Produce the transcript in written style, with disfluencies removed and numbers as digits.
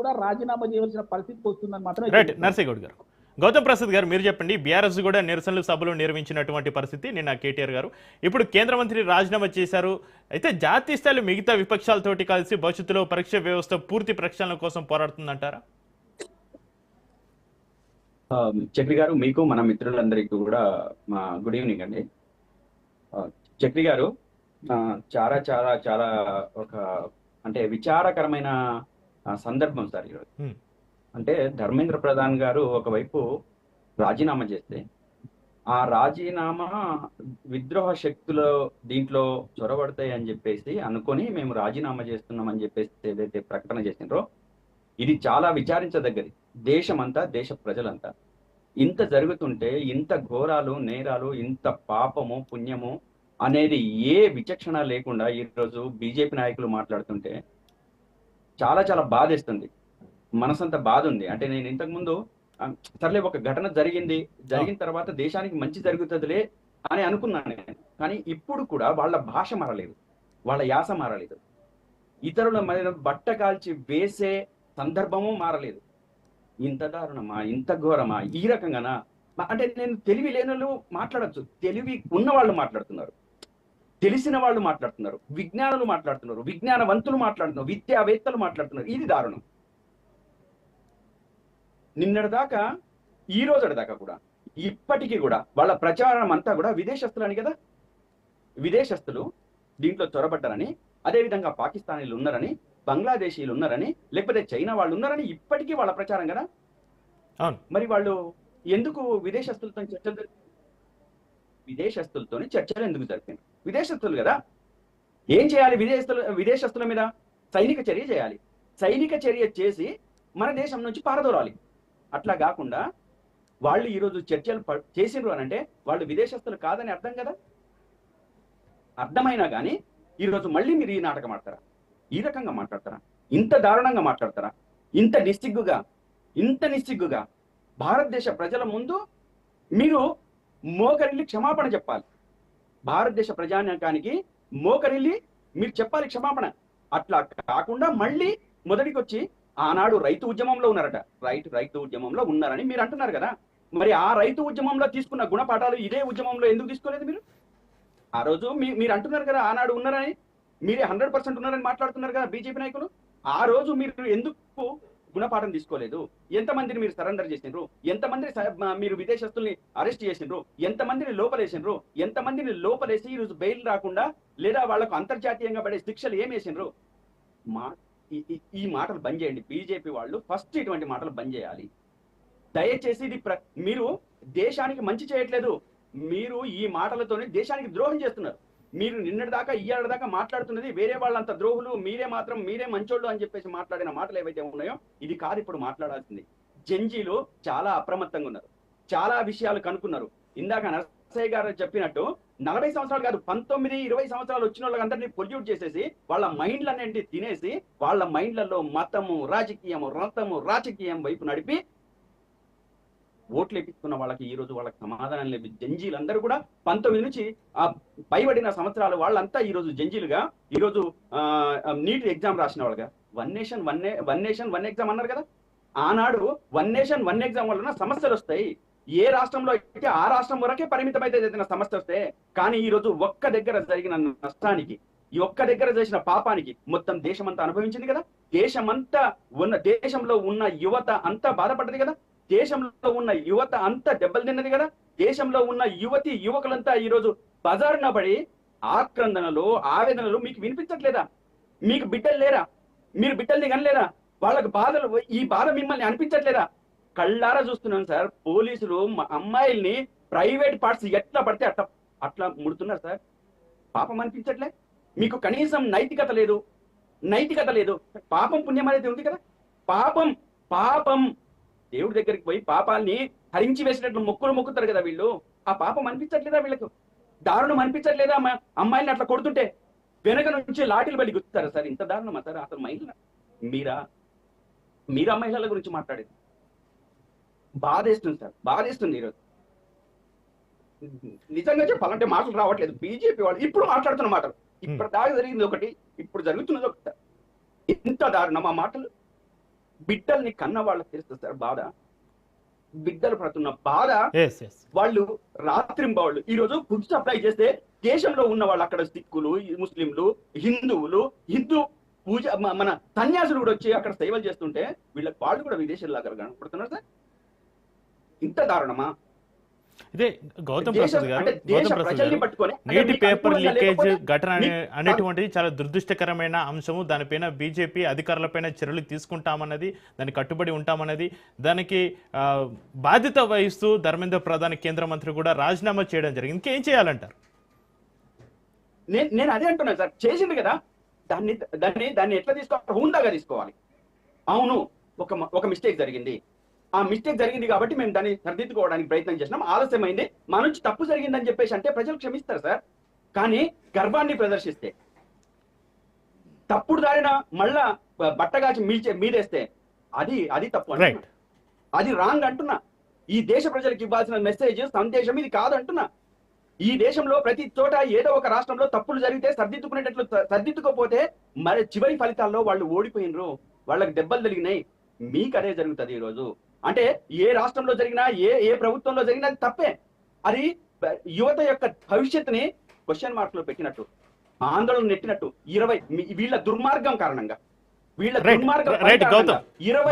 కూడా రాజీనామా చేయవలసిన పరిస్థితికి వస్తుందని మాత్రం రైట్. నర్సింగౌడ్ గారు, గౌతమ్ ప్రసాద్ గారు మీరు చెప్పండి. బీఆర్ఎస్ కూడా నిరసనలు సభలు నిర్వహించినటువంటి పరిస్థితి నిన్న కేటీఆర్ గారు. ఇప్పుడు కేంద్ర మంత్రి రాజీనామా చేశారు. అయితే జాతీయ స్థాయిలో మిగతా విపక్షాలతోటి కలిసి భవిష్యత్తులో పరీక్ష వ్యవస్థ పూర్తి ప్రక్షాళన కోసం పోరాడుతుందంటారా? చక్రి గారు, మీకు మన మిత్రులందరికీ కూడా గుడ్ ఈవినింగ్ అండి. చక్రి గారు, చాలా చాలా చాలా ఒక అంటే విచారకరమైన సందర్భం సార్ ఈరోజు. అంటే ధర్మేంద్ర ప్రధాన్ గారు ఒకవైపు రాజీనామా చేస్తే ఆ రాజీనామా విద్రోహ శక్తులు దీంట్లో చొరబడతాయి అని చెప్పేసి అనుకొని మేము రాజీనామా చేస్తున్నామని చెప్పేసి ఏదైతే ప్రకటన చేసినారో ఇది చాలా విచారించదగ్గది. దేశమంతా, దేశ ప్రజలంతా ఇంత జరుగుతుంటే, ఇంత ఘోరాలు, నేరాలు, ఇంత పాపము పుణ్యము అనేది ఏ విచక్షణ లేకుండా ఈరోజు బీజేపీ నాయకులు మాట్లాడుతుంటే చాలా చాలా బాధేస్తుంది. మనసంతా బాధ ఉంది. అంటే నేను ఇంతకుముందు సర్లే ఒక ఘటన జరిగిన తర్వాత దేశానికి మంచి జరుగుతుందిలే అని అనుకున్నాను నేను. కానీ ఇప్పుడు కూడా వాళ్ళ భాష మారలేదు, వాళ్ళ యాస మారలేదు, ఇతరుల మీద బట్ట కాల్చి వేసే సందర్భము మారలేదు. ఇంత దారుణమా, ఇంత ఘోరమా, ఈ రకంగానా? అంటే నేను తెలివి లేని వాళ్ళు మాట్లాడచ్చు, తెలివి ఉన్న వాళ్ళు మాట్లాడుతున్నారు, తెలిసిన వాళ్ళు మాట్లాడుతున్నారు, విజ్ఞానులు మాట్లాడుతున్నారు, విజ్ఞానవంతులు మాట్లాడుతున్నారు, విద్యావేత్తలు మాట్లాడుతున్నారు. ఇది దారుణం. నిన్నటిదాకా, ఈ రోజు దాకా కూడా ఇప్పటికీ కూడా వాళ్ళ ప్రచారం అంతా కూడా విదేశస్తులని కదా, విదేశస్తులు దీంట్లో చొరబడ్డారని, అదేవిధంగా పాకిస్తానీలు ఉన్నారని, బంగ్లాదేశీలు ఉన్నారని, లేకపోతే చైనా వాళ్ళు ఉన్నారని ఇప్పటికీ వాళ్ళ ప్రచారం కదా. మరి వాళ్ళు ఎందుకు విదేశస్తులతో చర్చలు ఎందుకు జరిపారు? విదేశస్తులు కదా. ఏం చేయాలి? విదేశస్తుల మీద సైనిక చర్య చేయాలి. సైనిక చర్య చేసి మన దేశం నుంచి పారదోరాలి. అట్లా కాకుండా వాళ్ళు ఈరోజు చర్చలు చేసిండ్రు అని అంటే వాళ్ళు విదేశస్తులు కాదని అర్థం కదా. అర్థమైనా కానీ ఈరోజు మళ్ళీ మీరు ఈ నాటకం ఆడతారా? ఈ రకంగా మాట్లాడతారా? ఇంత దారుణంగా మాట్లాడతారా? ఇంత నిస్సిగ్గుగా భారతదేశ ప్రజల ముందు మీరు మోకరిల్లి క్షమాపణ చెప్పాలి. భారతదేశ ప్రజానీకానికి మోకరిల్లి మీరు చెప్పాలి క్షమాపణ. అట్లా కాకుండా మళ్ళీ మొదటికి వచ్చి ఆనాడు రైతు ఉద్యమంలో ఉన్నారట, రైతు ఉద్యమంలో ఉన్నారని మీరు అంటున్నారు కదా. మరి ఆ రైతు ఉద్యమంలో తీసుకున్న గుణపాఠాలు ఇదే ఉద్యమంలో ఎందుకు తీసుకోలేదు మీరు? ఆ రోజు మీరు అంటున్నారు కదా ఆనాడు ఉన్నారని, మీరే 100% ఉన్నారని మాట్లాడుతున్నారు కదా బీజేపీ నాయకులు. ఆ రోజు మీరు ఎందుకు గుణపాఠం తీసుకోలేదు? ఎంతమందిని మీరు సరెండర్ చేసిండ్రు? ఎంతమందిని మీరు విదేశస్తుల్ని అరెస్ట్ చేసిండ్రు? ఎంతమందిని లోపలేసిండ్రు? ఎంతమందిని లోపలేసి ఈరోజు బెయిల్ రాకుండా లేదా వాళ్లకు అంతర్జాతీయంగా పడే శిక్షలు ఏం వేసిండ్రు? ఈ మాటలు బంద్ చేయండి. బీజేపీ వాళ్ళు ఫస్ట్ ఇటువంటి మాటలు బంద్ చేయాలి దయచేసి. ఇది మీరు దేశానికి మంచి చేయట్లేదు. మీరు ఈ మాటలతోనే దేశానికి ద్రోహం చేస్తున్నారు. మీరు నిన్నటిదాకా ఇయ్యాల దాకా మాట్లాడుతున్నది వేరే వాళ్ళంత ద్రోహులు, మీరే మంచోళ్ళు అని చెప్పేసి మాట్లాడిన మాటలు ఏవైతే ఉన్నాయో ఇది కాదు ఇప్పుడు మాట్లాడాల్సింది. జంజీలు చాలా అప్రమత్తంగా ఉన్నారు, చాలా విషయాలు కనుక్కున్నారు. ఇందాక నరసయ్య గారు చెప్పినట్టు 40 సంవత్సరాలు కాదు, 19, 20 సంవత్సరాలు వచ్చిన వాళ్ళందరినీ పొల్యూట్ చేసేసి వాళ్ళ మైండ్లన్నింటి తినేసి వాళ్ళ మైండ్లలో మతము, రాజకీయం వైపు నడిపి ఓట్లు వేపించుకున్న వాళ్ళకి ఈ రోజు వాళ్ళకి సమాధానం లేదు. జంజీలందరూ కూడా 19 నుంచి పైబడిన సంవత్సరాలు వాళ్ళంతా ఈ రోజు జంజీలుగా, ఈ రోజు నీట్ ఎగ్జామ్ రాసిన వాళ్ళగా, వన్ నేషన్ వన్ ఎగ్జామ్ అన్నారు కదా. ఆనాడు వన్ నేషన్ వన్ ఎగ్జామ్ వలన సమస్యలు వస్తాయి. ఏ రాష్ట్రంలో అయితే ఆ రాష్ట్రం వరకే పరిమితమైతే ఏదైనా సమస్య వస్తే, కానీ ఈ రోజు ఒక్క దగ్గర జరిగిన నష్టానికి, ఈ ఒక్క దగ్గర చేసిన పాపానికి మొత్తం దేశమంతా అనుభవించింది కదా. దేశంలో ఉన్న యువత అంతా బాధపడ్డది కదా. దేశంలో ఉన్న యువత అంతా దెబ్బలు తిన్నది కదా. దేశంలో ఉన్న యువకులంతా ఈ రోజు బజారున పడి ఆక్రందనలు, ఆవేదనలు మీకు వినిపించట్లేదా? మీకు బిడ్డలు లేరా? మీరు బిడ్డల్ని కనలేరా? వాళ్ళకి బాధలు, ఈ బాధ మిమ్మల్ని అనిపించట్లేదా? కళ్ళారా చూస్తున్నాను సార్. పోలీసులు అమ్మాయిల్ని ప్రైవేట్ పార్ట్స్ ఎట్లా పడితే అట్లా ముడుతున్నారు సార్. పాపం అనిపించట్లే మీకు? కనీసం నైతికత లేదు. పాపం పుణ్యం అనేది ఉంది కదా. పాపం దేవుడి దగ్గరికి పోయి పాపాలని హరించి వేసినట్లు మొక్కుతారు కదా వీళ్ళు. ఆ పాపం అనిపించట్లేదా వీళ్ళకు? దారుణం అనిపించట్లేదా? అమ్మాయిని అట్లా కొడుతుంటే వెనక నుంచి లాఠీలు బలి గుర్తుతారా సార్? ఇంత దారుణమా సార్? అసలు మీరా మహిళల గురించి మాట్లాడేది బాధేస్తుంది సార్, బాధేస్తుంది. ఈరోజు నిజంగా చెప్పాలంటే మాటలు రావట్లేదు. బీజేపీ వాళ్ళు ఇప్పుడు మాట్లాడుతున్న మాటలు, ఇప్పటిదాకా జరిగింది ఒకటి, ఇప్పుడు జరుగుతున్నది ఒకటి. ఇంత దారుణం ఆ మాటలు. బిడ్డల్ని కన్న వాళ్ళకి తెలుస్తుంది సార్ బాధ. బిడ్డలు పడుతున్న బాధ. ఎస్ ఎస్ వాళ్ళు రాత్రింబవాళ్ళు ఈ రోజు ఫుడ్ సప్లై చేస్తే దేశంలో ఉన్న వాళ్ళు అక్కడ సిక్కులు, ముస్లింలు, హిందూ పూజ మన సన్యాసులు కూడా వచ్చి అక్కడ సేవలు చేస్తుంటే వీళ్ళకి వాళ్ళు కూడా విదేశాల్లో కనపడుతున్నారు సార్. ఇంత దారుణమా? ఇదే గౌతమ్ ప్రసాద్ గారు, నీటి పేపర్ లీకేజ్ ఘటన అనేటువంటిది చాలా దురదృష్టకరమైన అంశము. దానిపైన బీజేపీ అధికారులపైన చర్యలు తీసుకుంటామన్నది, దానికి కట్టుబడి ఉంటామన్నది, దానికి బాధ్యత వహిస్తూ ధర్మేంద్ర ప్రధాన్ కేంద్ర మంత్రి కూడా రాజీనామా చేయడం జరిగింది. ఇంకేం చేయాలంటారు? నేను అదే అంటున్నాను సార్, చేసింది కదా, దాన్ని ఎట్లా తీసుకోవాలి? హుందాగా తీసుకోవాలి. అవును, ఒక మిస్టేక్ జరిగింది, ఆ మిస్టేక్ జరిగింది కాబట్టి మేము దాన్ని సరిదిద్దుకోవడానికి ప్రయత్నం చేసినాం, ఆలస్యమైంది, మా నుంచి తప్పు జరిగిందని చెప్పేసి అంటే ప్రజలు క్షమిస్తారు సార్. కానీ గర్వాన్ని ప్రదర్శిస్తే, తప్పుడు దారిన మళ్ళా బట్టగాచి మీదేస్తే అది తప్పు అంటున్నా, అది రాంగ్ అంటున్నా. ఈ దేశ ప్రజలకు ఇవ్వాల్సిన మెసేజ్, సందేశం ఇది కాదు అంటున్నా. ఈ దేశంలో ప్రతి చోట ఏదో ఒక రాష్ట్రంలో తప్పులు జరిగితే సర్దిద్దుకోపోతే మరి చివరి ఫలితాల్లో వాళ్ళు ఓడిపోయినరు, వాళ్ళకి దెబ్బలు జరిగినాయి. మీకు అదే జరుగుతుంది ఈ రోజు. అంటే ఏ రాష్ట్రంలో జరిగినా, ఏ ప్రభుత్వంలో జరిగినా అది తప్పే. అది యువత యొక్క భవిష్యత్తుని క్వశ్చన్ మార్క్ లో పెట్టినట్టు, ఆందోళన నెట్టినట్టు. వీళ్ళ దుర్మార్గం కారణంగా, 20